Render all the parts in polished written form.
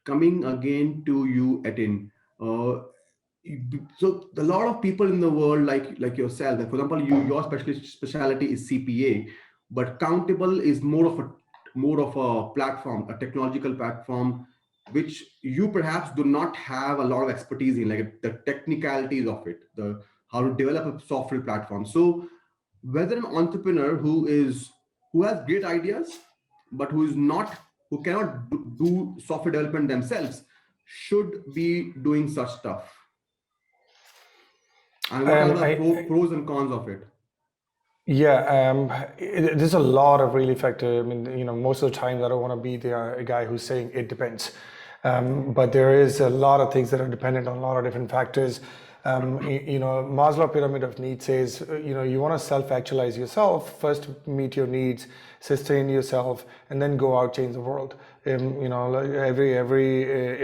coming again to you, Atin. Uh, so a lot of people in the world, like yourself, like for example, your specialty is CPA, but Countable is more of a platform, a technological platform, which you perhaps do not have a lot of expertise in, like the technicalities of it, the how to develop a software platform. So whether an entrepreneur who has great ideas but who cannot do software development themselves should be doing such stuff, and what are the pros and cons of it? Yeah, there's a lot of really factor. I mean, most of the times I don't want to be the guy who's saying it depends. But there is a lot of things that are dependent on a lot of different factors. Maslow pyramid of needs says, you want to self-actualize yourself, first meet your needs, sustain yourself, and then go out, change the world. Like every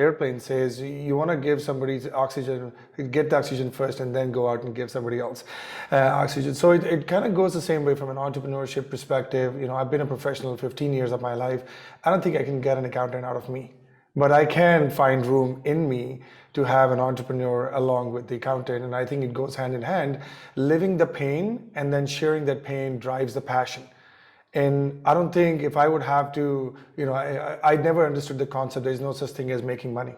airplane says, you want to give somebody oxygen, get the oxygen first, and then go out and give somebody else oxygen. So it kind of goes the same way from an entrepreneurship perspective. I've been a professional 15 years of my life. I don't think I can get an accountant out of me. But I can find room in me to have an entrepreneur along with the accountant. And I think it goes hand in hand. Living the pain and then sharing that pain drives the passion. And I don't think if I would have to, I never understood the concept. There's no such thing as making money.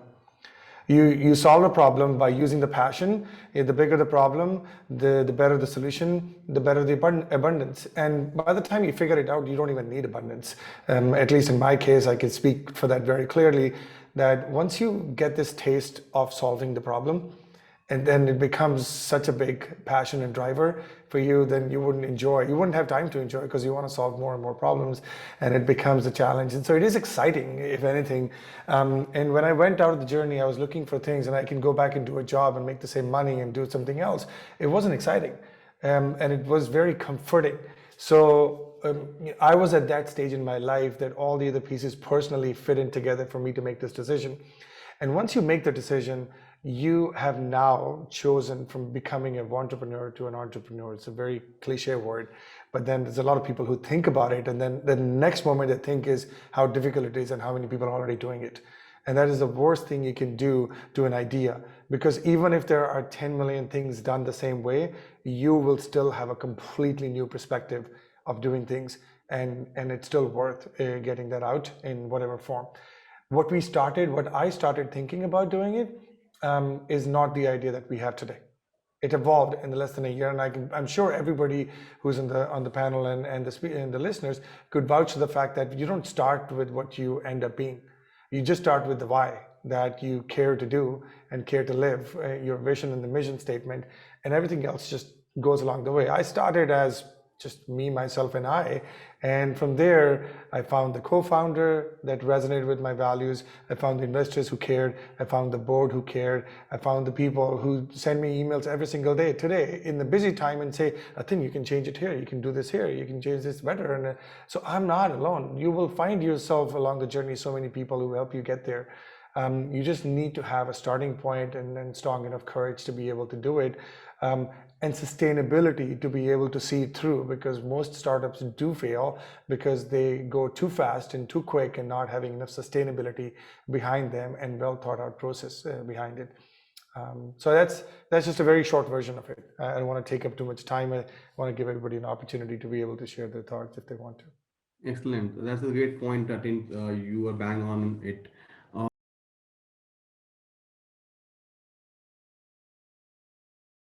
You solve a problem by using the passion. The bigger the problem, the better the solution, the better the abundance. And by the time you figure it out, you don't even need abundance. At least in my case, I can speak for that very clearly, that once you get this taste of solving the problem, and then it becomes such a big passion and driver for you, then you wouldn't have time to enjoy, because you want to solve more and more problems, and it becomes a challenge. And so it is exciting, if anything. And when I went out of the journey, I was looking for things, and I can go back and do a job and make the same money and do something else. It wasn't exciting, and it was very comforting. So I was at that stage in my life that all the other pieces personally fit in together for me to make this decision. And once you make the decision, you have now chosen from becoming an entrepreneur to an entrepreneur. It's a very cliche word, but then there's a lot of people who think about it, and then the next moment they think is how difficult it is and how many people are already doing it. And that is the worst thing you can do to an idea, because even if there are 10 million things done the same way, you will still have a completely new perspective of doing things, and it's still worth getting that out in whatever form. What I started thinking about doing it is not the idea that we have today. It evolved in less than a year, and I'm sure everybody who's on the panel and the listeners could vouch for the fact that you don't start with what you end up being. You just start with the why that you care to do and care to live, your vision and the mission statement, and everything else just goes along the way. I started as just me, myself, and I. And from there, I found the co-founder that resonated with my values. I found the investors who cared. I found the board who cared. I found the people who send me emails every single day today in the busy time and say, Atin, you can change it here. You can do this here. You can change this better. And so I'm not alone. You will find yourself along the journey, so many people who help you get there. You just need to have a starting point and then strong enough courage to be able to do it. And sustainability to be able to see it through, because most startups do fail because they go too fast and too quick and not having enough sustainability behind them and well thought out process behind it. So that's just a very short version of it. I don't want to take up too much time. I want to give everybody an opportunity to be able to share their thoughts if they want to. Excellent. That's a great point. I think you are bang on it.